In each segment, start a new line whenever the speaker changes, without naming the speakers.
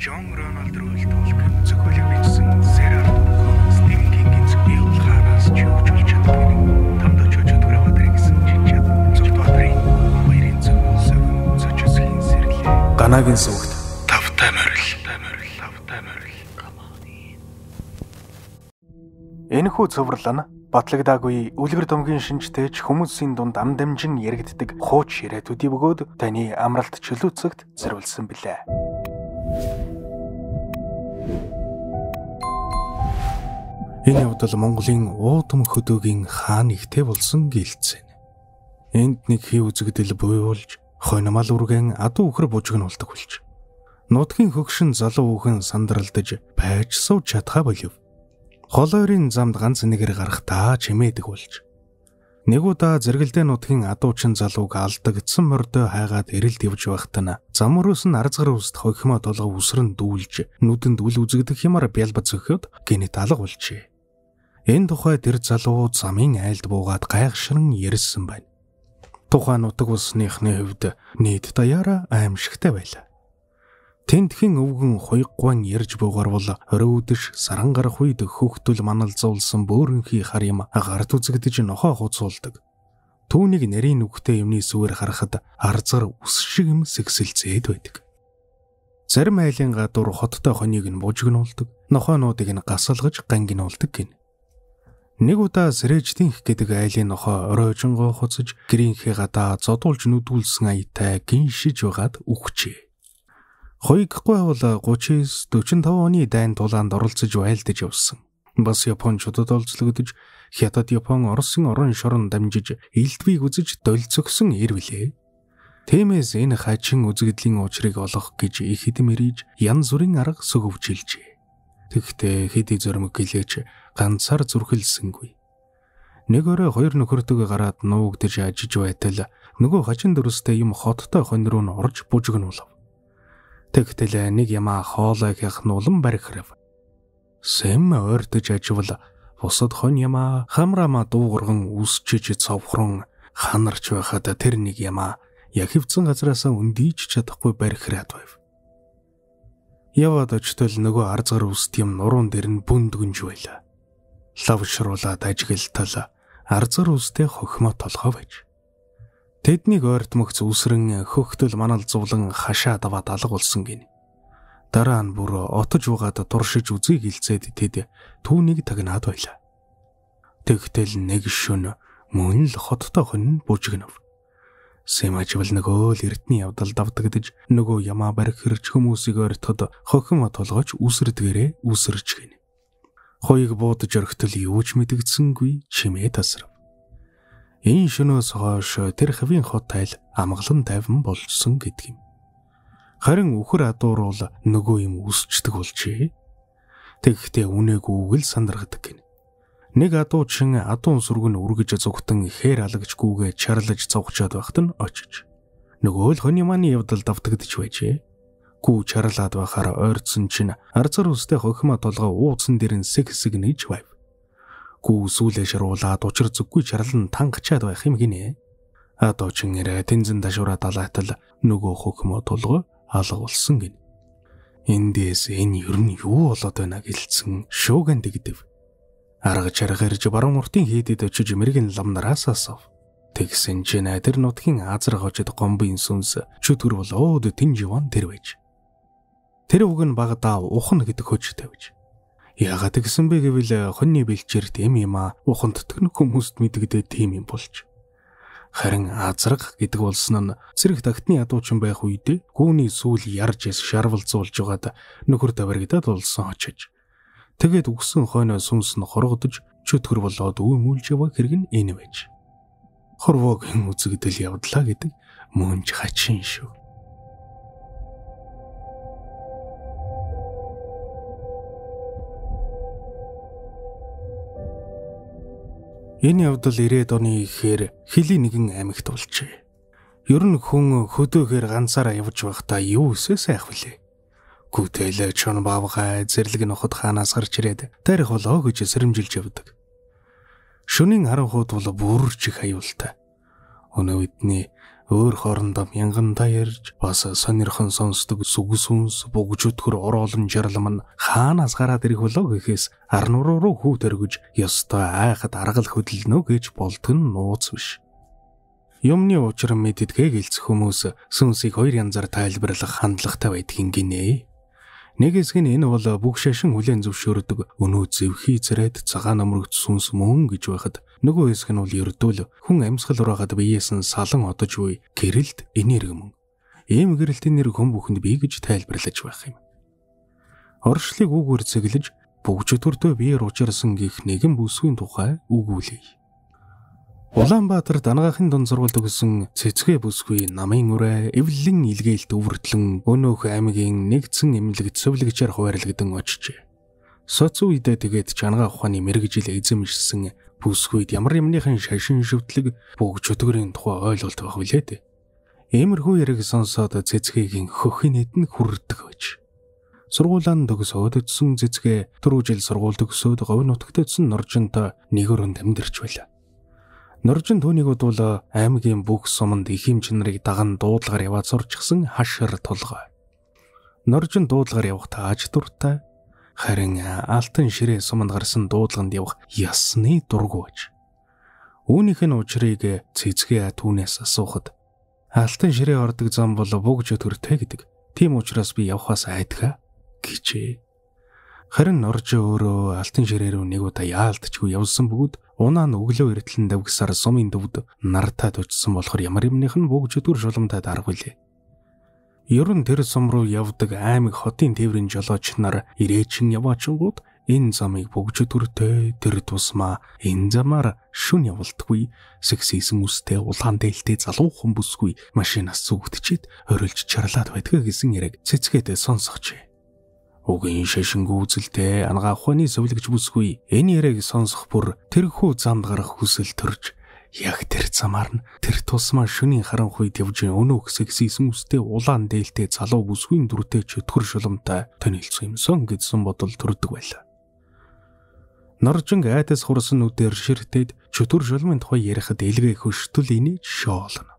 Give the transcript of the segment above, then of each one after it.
Жон Рональд Рүүлтүүлг зөвхөлөг бичсэн Сэрар Стивен Кингийн зөвхөн хараас ч өгч болж чаддаг нэг тамд очиж өдгөрөө бадрыг гэсэн чичээд зөвхөн бадрын хоёрын зочисхийн сэрлээ.
Ганагийн сүгт
тавтай морил.
Энэхүү цуврал нь батлагдаагүй үлгэр думгийн шинжтэйч хүмүүсийн дунд ам дамжин яригддаг хууч ширэтүүдийг бөгөөд таны амралт чөлөөцөгт зориулсан билээ. Энэ явдал Монголын уудам хөдөөгийн хаан ихтэй болсон гэлцэн. Энд нэг хий үзэгдэл буйволж, хономал үргэн адуу өхөр бужигнуулдаг болж. Нутгийн хөгшин залуу хүүхэн сандралдаж байж сууж чадхаа болов. Холойрын замд ганц нэгэр гарахтаа чимээдэг болж. Нэг удаа зэрэгэлдээ нутгийн адуучин залууг алдагдсан мордой хайгаад эрэлд явж байхдаа зам өрөөс нь арзгар үст хохимоо толгой үсрэн дүүлж нүдэнд үл үзэгдэх юмар бялбац өгөхөд гинэт алга болжээ. Энэ тухай тэр залуу замын айлд буугаад гайхширн ярьсан байна. Тухайн нутаг улсныхны хувьд нийт даяараа аимшигтай байлаа. Тентхэн өвгөн хуйггван ярьж буугаар бол оройдш саран гарах үед хөхтөл маналзуулсан бөөрөнхий хар юм гарт үзэгдэж нохоо хуцуулдаг. Түүнийг нарийн нүгтэй юмны сүгээр харахад арзар ус шиг юм сэгсэлцээд байдаг. Зарим айлын гадуур хоттой хоньёг нь бужигнуулдаг, нохоонуудыг нь гасалгаж гангинуулдаг гин. Нэг удаа Сэрээжтинх гэдэг айлын нохоо оройжонгоо хуцаж гэрийнхээ гадаа зодуулж нүдүүлсэн аятай гиншиж байгаад үхжээ. Хоёрдохгүй бол 39-45 оны дайн тулаанд оролцож байлдаж явсан. Бас Япончуудад олзлогдож, Хятад Япон Оросын орон шорон дамжиж, элдвийг үзэж долцогсон ирвэлээ. Тиймээс энэ хачин үзэгдлийн учрыг олох гэж их хэдэм ирж, янз бүрийн арга сөгөвжилжээ. Тэгтээ хэдий зөрмөг гэлээч ганцаар зүрхэлсэнгүй. Нэг өрөө хоёр нөхөртөг гараад нуугдж ажиж байтал нөгөө хачин дөрөстэй юм хоттой хонь руу н орж бужигнуулав. Тэгтэл нэг ямаа хоолой хийх нулан барихрав. Сэм ойртож аживал бусад хонь ямаа хамраама дуугарган үсчиж цовхрон ханарч байхад тэр нэг ямаа яг хөвцөн газараасаа өндийж чадахгүй барихраад байв. Яваад очтол нөгөө арзгар үст юм нуруунд дэр нь бүндгүнж байла. Лавшруулаад ажиглтал арзгар үстэй хохимо толгой байж. Тэднийг ойртмогц үсрэн хөхтөл маналзуулан хашаа даваад алга болсон гин. Дараа нь бүр отож угаад туршиж үзье гэлцээд тэд түүнийг тагнаад байла. Тэгтэл нэг шөнө мөн л хоттой хонь бужигнав. Сэмажвал нөгөө л эртний явдал давтагдж нөгөө ямаа барих хэрч хүмүүсийг ойртоход хохимо толгойч үсэрдгээрээ үсэрч гин. Хоёг буудаж орхитол юу ч мэдэгдсэнгүй чимээ тасрав. Энэ шөнөөс хойш тэр хавийн хот айл амгалан тайван болжсон гэдэг юм. Харин үхэр адууруул нөгөө юм үсчдэг болжээ. Тэгэхдээ үнээгүйг л сандаргадаг гин. Нэг адуучин адуун сүргэн үргэж зүгтэн хээр алагчгүйгээ чарлаж цогчоод байхад нь очиж. Нөгөө л хоны мааны явдал давтагдж байжээ. Гүү чарлаад байхаар ойрцсон чинь арзар үстэй хохимо толгой ууцсан дэрэн сэгсэг нэж байв. Гүү сүүлээ шаруулаад учир зүггүй чарлан тангачаад байх юм гинэ. Адуучин нэрэ тэнзэн дашуураа далаатал нөгөө хохимо толгой алга болсон гин. Эндээс энэ ер нь юу болоод байна гэлцэн шууган дэгдэв. Арга чарга ирж баруун уртын хийдэд очиж мэрэгэн лам нараас асав. Тэгсэн чинь тэр нутгийн азраг очид гомбын сүнс чөтгөр болоод тэнживан тэр байж. Тэр үг нь багадаа ухна гэдэг хөж тавьж. Яагаад гэсэн бэ гэвэл хоньны бэлчээр тийм юм уханд төгнөх хүмүүст мэдэгдээ тийм юм болж. Харин азраг гэдэг болсон нь зэрэг тагтны адуучин байх үедээ гүүний сүүл ярж шарвалзуулж байгаад нөхөр тавиргадад болсон очиж. Тэгээд үгсэн хойноо сүнс нь хоргодож чөтгөр болоод үүмүүлж яваа хэрэг нь энэ байж. Хорвоогийн үзэгдэл явдлаа гэдэг мөнж хачин шүү. Энэ явдал 90-ад оны ихээр Хилийн нэгэн аймагт болжээ. Ер нь хүн хөдөөгээр ганцаараа явж байхдаа юу өсөө сайх вүлээ. Гүтэлээ чон бавгай зэрлэг нохот хаанаас гарч ирээд тарих болоо гэж сэрэмжилж явдаг. Шөнийн харанхууд бол бүрч их аюултай. Өнөө бидний өөр хоорондоо мянгандаа ярьж бас сонирхон сонсдог сүгсүнс богжөтгөр ороолон жарлам нь хаанаас гараад ирэх болоо гэхээс арнуруу руу хүү төргөж ёстой айхад аргал хөдөлнө гэж болдог нь нууц биш. Юмны учир мэддгээ гэлцэх хүмүүс сүнсийг хоёр янзаар тайлбарлах хандлагатай байдгийн гинэ. Нэг хэсэг нь энэ бол бүх шашин хүлээн зөвшөөрдөг өнөө зэвхий царайд цагаан өмөрөгч сүнс мөн гэж байхад, нөгөө хэсэг нь бол ердөө л хүн амьсгал ураагаад биеэс нь салан одож буй гэрэлт энерги мөн. Ийм гэрэлтийн нэр хүн бүхэнд бий гэж тайлбарлаж байх юм. Оршлыг үгээр цэглэж бүгжөтөртөө биеэр учирсан гих нэгэн бүсгийн тухай үгүүлье. Улаанбаатар дангаахын дунд сургуульд өгсөн цэцгээ бүсгүй намын үрэ эвлэн илгээлт өвөртлөн өнөөх аймгийн нэгдсэн эмнэлэгт сувлэгчээр хуваарлагдсан очжээ. Соц үедээ тэгээд чанга ухааны мэрэгжил эзэмшсэн бүсгүйд ямар юмныхан шашин шүтлэг бүгжөтгөрийн тухай ойлголт байх билээ дээ. Иймэрхүү яриг сонсоод цэцгийн хөхий нэт нь хүрдэг байж. Сургуулаанд төгсөөд өдсөн цэцгээ түрүү жил сургууль төгсөөд говь нутагт өдсөн норжинтой нэг өрөөнд амьдарч байлаа. Норжин түүнийг бодвол аймгийн бүх суманд их юм чинарыг даган дуудлагаар яваад сурчсан хашир толгой. Норжин дуудлагаар явах тааж дуртай. Харин алтан ширээ суманд гарсан дуудлаганд явах ясны дургүй байж. Үүнийх нь учрыг цэцгээ түүнээс асуухад алтан ширээ ордог зам бол бүгжөтгөртэй гэдэг. Тийм учраас би явхаас айдгаа гэжээ. Харин Норжин өөрөө алтан ширээ рүү нэг удаа яалтчгүй явсан бөгөөд унаа нь өглөө эртлэн давгсаар сумын төвд нартаа дужсан болохоор ямар юмных нь бүгжөтгөр шуламтай даргуулээ. Ер нь тэр сум руу явдаг аймаг хотын тээврийн жолооч нар ирээчин яваачингууд энэ замыг бүгжөтгөртэй тэр тусмаа энэ замаар шүн явалтгүй сэгсийсэн үстэй улаан дээлтэй залуухан бүсгүй машинаас зүгтчихэд орилж чарлаад байдгаа гэсэн яриг цэцгээдээ сонсгочээ. Угийн шашингүй үзэлтэй ангаа ухааны сувлэгч бүсгүй энэ яриг сонсох бүр тэрхүү замд гарах хүсэл төрж яг тэр замаар нь тэр тусмаа шөнийн харанхуйд явж өнөө сэгсийсэн үстэй улаан дээлтэй залуу бүсгүйн дүртэй чөтгөр шуламтай тонилсон юмсон гэдсэн бодол төрдөг байлаа. Норжин айдас хурсан нүдээр ширтээд чөтгөр шуламын тухай ярихад элгээ хөштөл инээж шоолно.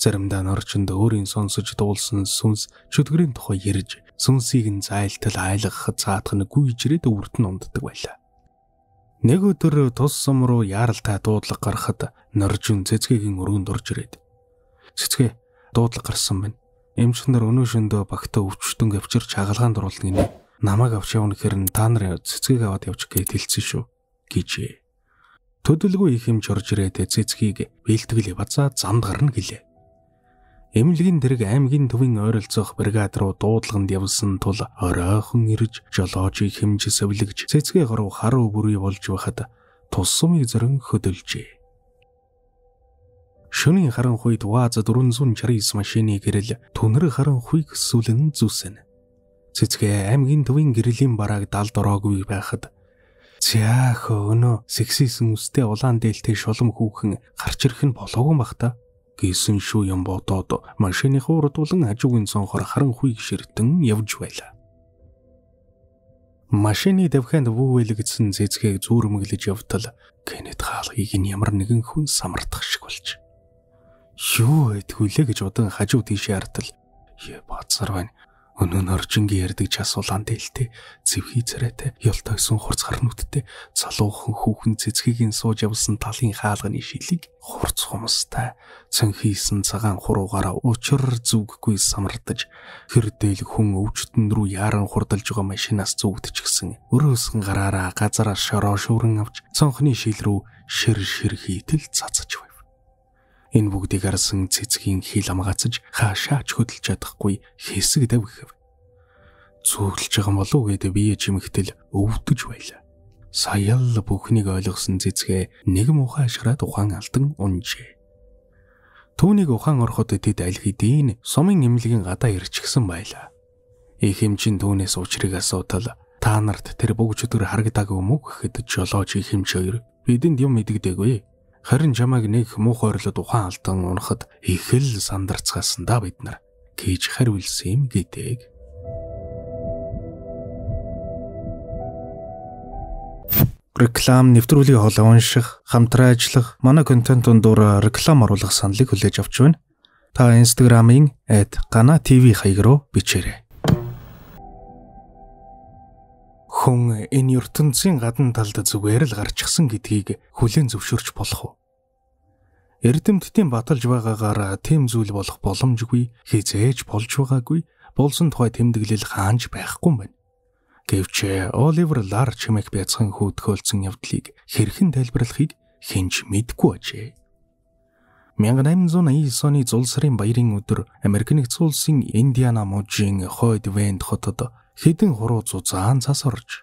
Заримдаа Норжинд өөрийн сонсож дуулсан сүнс чөтгөрийн тухай ярьж сүнсийг нь зайлтал айлгахад цаадах нь гүйжрээд өвөрт нь унддаг байлаа. Нэг өдөр тус сум руу яаралтай дуудлага гарахад Норжин цэцгээгийн өрөөнд орж ирээд "Цэцгээ, дуудлага гарсан байна. Эмч нар өнөө шөндөө багтаа өвчтөн авчирч хагалгаанд оруулна гинэ. Намайг авч явна гэхээр та нар цэцгийг аваад явчих гээд хэлсэн шүү" гэжээ. Төдөлгүй их эмч орж ирээд цэцгийг бэлтгэл яваацаа замд гарна гэлээ. Эмнэлгийн дэрэг аймгийн төвийн ойролцоох бригад руу дуудлаганд явсан тул оройхон ирж жолоочийг хэмж сувлэгж цэцгээ гаруй харуу бүрий болж байхад тус сумыг зөрөн хөдөлжээ. Шөнийн харанхуйд УАЗ 469 машины гэрэл түнэр харанхуйг сүлэн зүсэн. Цэцгээ аймгийн төвийн гэрэлийн барааг далд ороогүй байхад "Зяах өнөө сэгсийсэн үстэй улаан дээлтэй шулам хүүхэн гарч ирэх нь болоогүй бах та" гэсэн шүү юм бодоод машиныхаа урдуулан хажуугийн цонхоор харанхуйг ширтэн явж байлаа. Машины давхианд вүүлэгдсэн цэцгийг зүүрмэглэж явтал Кенет хаалгыг нь ямар нэгэн хүн самардах шиг болж. Юу гэдгүүлээ гэж удан хажуу тийшээ артал бацар байна. Өнөө Норжингийн ярддаг час улаан дээлтэй зэвхий царайтай ёлтойсон хурц харнуудтай залуухан хүүхэн цэцгийг сууж явсан талын хаалганы шилийг хурц хумстай цанхийсэн цагаан хуруугаараа учир зүггүй самардаж хэрдэл хүн өвчтөн рүү яаран хурдалж байгаа машинаас зүгтчихсэн өрөөсгөн гараараа газараа шороо шүүрэн авч цонхны шил рүү шир хийтэл цацаж байв. Энэ бүгдийг харсан цэцгийн хил амгаацж хаашаач хөдөлж чадахгүй хэсэг давгив. Зүгэлж байгаа болов уу гэдэг бие чимэгтэл өвдөж байлаа. Саял бүхнийг ойлгосон цэцгээ нэг муухай ашгараад ухаан алдан унжээ. Түүнийг ухаан ороход тэд аль хэдийн сумын эмнэлгийн гадаа ирчихсэн байлаа. Их эмчин түүнээс учрыг асуудал та нарт тэр бүгжөдөр харагдаагүй мөг гэхэд жолооч их эмч хоёр бидэнд юм мэддэггүй. Харин чамайг нэг муухай орлоод ухаан алдан унахад их л сандарцгаасан да бид нар гэж хариулсан юм гэдэг. Реклам нэвтрүүлгийн хоол унших, хамтран ажиллах, манай контент дундуур реклам оруулах саналыг хүлээж авч байна. та Instagram-ын @gana.tv хаяг руу бичээрэй. Хүн энэ ертөнцийн гадна талд зүгээр л гарчихсан гэдгийг хүлээн зөвшөөрч болох уу? Эрдэмтдийн баталж байгаагаар тийм зүйл болох боломжгүй, хизээж болж байгаагүй, болсон тухай тэмдэглэл хаанч байхгүй юм байна. Гэвч Оливер Ларч хэмээх бяцхан хүү тохиолдсон явдлыг хэрхэн тайлбарлахыг хинч мэдэхгүй ажээ. 1889 оны зул сарын баярын өдөр Америк нэгдсэн улсын Индиана мужийн Хойд Венд хотод хэдэн хуруу зузаан цас орж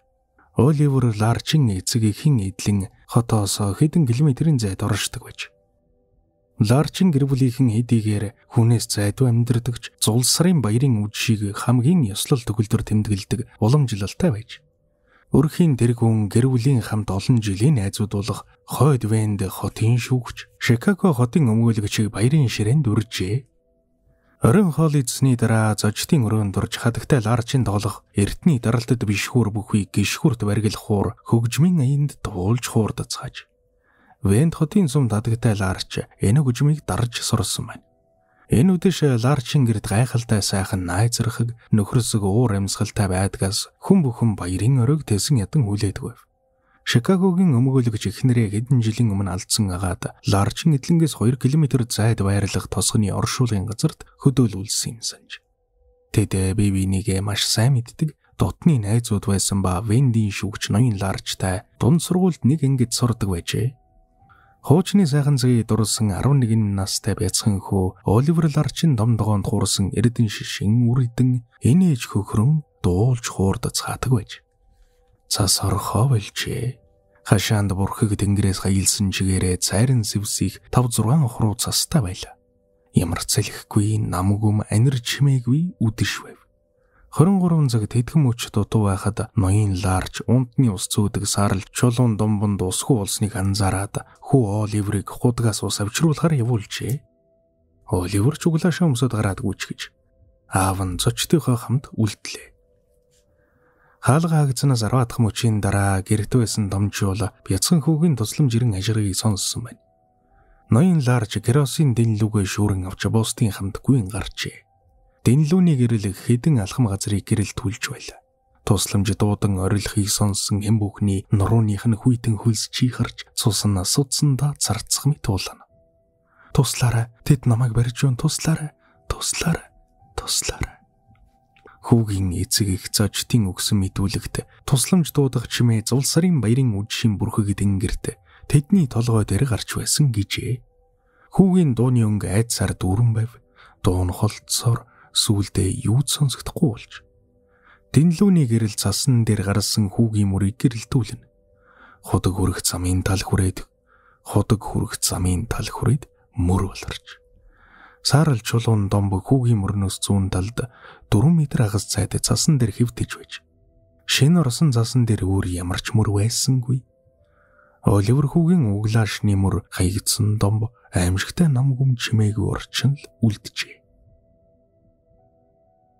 Оливер Ларчин эцэг эхийн эдлэн хотоос хэдэн километрийн зайд оршдог байж. Ларчин гэр бүлийнхэн хэдийгээр хүнээс зайдуу амьдардагч зул сарын баярын үдшийг хамгийн ёслол төгөлдөр тэмдэглэдэг уламжлалтай байж. Өрхийн тэр хүн гэр бүлийн хамт олон жилийн найзууд болох Хойд Венд хотын шүүгч Шикаго хотын өмгөөлөгчийг баярын ширээнд үржээ. Орон хоол идсний дараа зочдын өрөөнд орж хадагтай Ларчин тоглох эртний даралтад бишхүүр бүхий гიშхүрт баргил хуур хөгжмийн аянд дуулж хуурдацгааж. Венд хотын сум хадагтай Ларч энэ хөгжмийг дарж сурсан байна. Энэ үдэш Ларчин гэрд гайхалтай сайхан найзрахаг нөхрөсөг уур амьсгалтай байдгаас хүн бүхэн баярын оройг тэсэн ядан хүлээдэг байв. Шикагогийн өмгөөлөгч эхнэрээ хэдэн жилийн өмнө алдсан агаад Ларчин эдлэнгээс 2 км зайд байрлах тосгоны оршуулгын газарт хөдөөлүүлсэн юм санж. Тэд бие бинийгээ маш сайн мэддэг дотны найзууд байсан ба Вендийн шүүгч ноён Ларчтай дунд сургуульд нэг ангид сурдаг байжээ. Хуучны сайхан цагийг дурсан 11 настай бяцхан хүү Оливер Ларчин домдогоонд хуурсан эрдэн шишин үрдэн энэж хөхрөн дуулж хуурдацгаадаг байж. Цас орхоо болжээ. Хашаанд бурхыг тэнгэрээс хаялсан чигээрээ цайран сэвсих 5-6 хуруу цастай байлаа. Ямар цэлэхгүй, намгүм анир чимээгүй үдэш байв. 23 цаг тэдхэн мөч дутуу байхад ноён Ларч унтны ус зөөдөг саарл чулуун домбонд усгүй болсныг анзаараад хүү Оливерыг худгаас ус авчруулахаар явуулжээ. Оливер ч углаашаа өмсөд гараад гүйчихэж аав нь зочдынхоо хамт үлдлээ. Хаалга хаагцнаас 10 дахь мөчийн дараа гэрт байсан домжуул бяцхан хүүгийн тусламж ирэн ажирыг сонссон байна. Ноён Ларч керосин дэнлүүгээ шүүрэн авч бусдын хамт гүйн гарчээ. Дэнлүүний гэрэл хэдэн алхам газрыг гэрэл түлж байлаа. Тусламж дуудан орилохыг сонссон хэм бүхний нурууных нь хүйтэн хөлс чихарч цусан судсандаа царцах мэт уулана. Туслаарай, тэд намайг барьж өгөн туслаарай, туслаарай, туслаарай. Хүүгийн эцэг их зочдын өгсөн мэдүүлэгт тусламж дуудах чимээ зул сарын баярын үдшийн бүрхэг тэнгэрт тэдний толгой дээр гарч байсан гэжээ. Хүүгийн дууны өнгө айдсаар дүүрэн байв. Дуу нь холцсоор сүүлдээ юу ч сонсогдохгүй болж. Дэнлүүний гэрэл цасан дээр гарсан хүүгийн мөрийг гэрэлтүүлнэ. Худаг хүрэх замын тал хүрээд мөр болорч. Саарл чулуун домб хүүгийн мөрнөөс зүүн талд 4 м хагас цайд цасан дээр хэвтэж байж. Шинэ орсон цасан дээр өөр ямар ч мөр байсангүй. Оливер хүүгийн углаашны мөр хаягдсан домб аимшигтай намгүм чимээгүй орчин л үлджээ.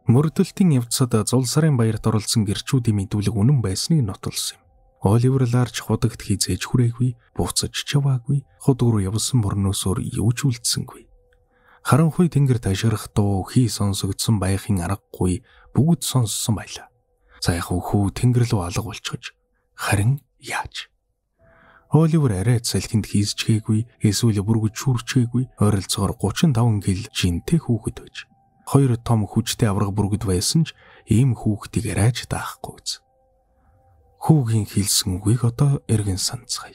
Мөрдөлтийн явцад зул сарын баярт оролцсон гэрчүүдийн мэдүүлэг үнэн байсныг нотолсон юм. Оливер Ларч худагт хизээж хүрээгүй, буцаж чаваагүй, худаг руу явсан мөрнөөсөөр юу ч үлдсэнгүй. Харанхуй тэнгэр ташрах дуу хий сонсогдсон байхын аргагүй бүгд сонссон байлаа. Сайхан хүү тэнгэр рүү алга болчихж харин яаж? Оливер арай салхинд хийсчгээгүй, эсвэл бүргэж шүрчгээгүй, ойролцоогоор 35 кг жинтэй хүүхэд байж. 2 том хүчтэй авраг бүргэд байсан ч ийм хүүхдийг арайж даахгүй үз. Хүүгийн хэлсэн үгийг одоо эргэн санацгаая.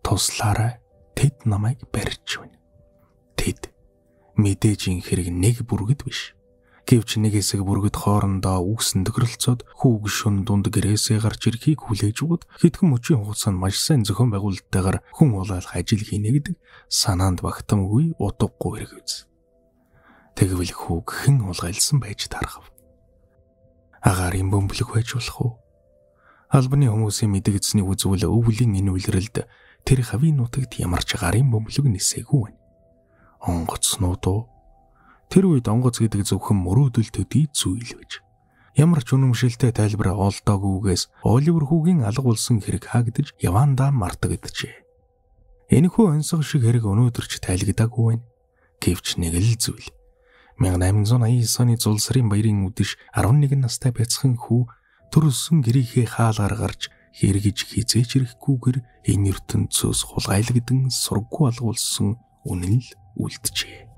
Туслаарай, тэд намайг барьж байна. Тэд мэдээж хэрэг нэг бүргэд биш. Гэвч нэг хэсэг бүргэд хоорондоо үгсэн тохиролцоод хүүг шүн дунд гэрээсээ гарч ирэхийг хүлээж өгöd хэдхэн мөчийн хугацаанд маш сайн зохион байгуулалттайгаар хүн улаалах ажил хийнэ гэдэг санаанд багтамгүй утгагүй хэрэг үз. Тэгвэл хүүг хэн улгайлсан байж таархав. Агарын бөмбөлөг байж болох уу? Албаны хүмүүсийн мэдэгдсэний үзвэл өвлийн энэ үйлрэлд тэр хавийн нутагт ямар ч гарын бөмбөлөг нисээгүй байна. Онгоцнууд уу? Тэр үед онгоц гэдэг зөвхөн мөрөөдөл төдий зүйл байж. Ямар ч үнэмшилтэй тайлбар олдоогүйгээс Оливер хүүгийн алга болсон хэрэг хаагдж явандаа мартагджээ. Энэхүү онцгой шиг хэрэг өнөөдөр ч тайлгдаагүй байна. Гэвч нэг л зүйл 1889 оны зул сарын баярын үдэш 11 настай байцхан хүү төрөлсөн гэрийнхээ хаалгаар гарч хэрэгж хизээч ирэхгүйгээр энэ ертөнцөөс хулгайлагдсан сургуу алгуулсан үнэн л үлджээ.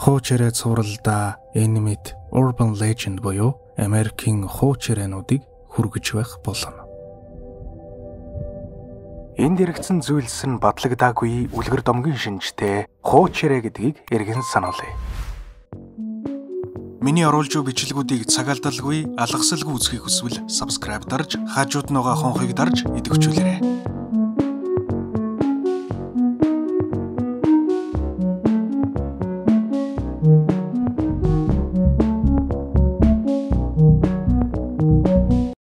Хуучирээ цувралдаа энэ мэд urban legend буюу Америкийн хуучирээнуудыг хүргэж байх болно. Энд яригдсан зүйлс нь батлагдаагүй үлгэр домгийн шинжтэй хуучирээ гэдгийг эргэн сануулъя. Миний оруулж буй бичлэгүүдийг цаг алдалгүй алгасалгүй үзхийг хүсвэл subscribe дарж хажууд байгаа хонхыг дарж идэвхжүүлээрэй.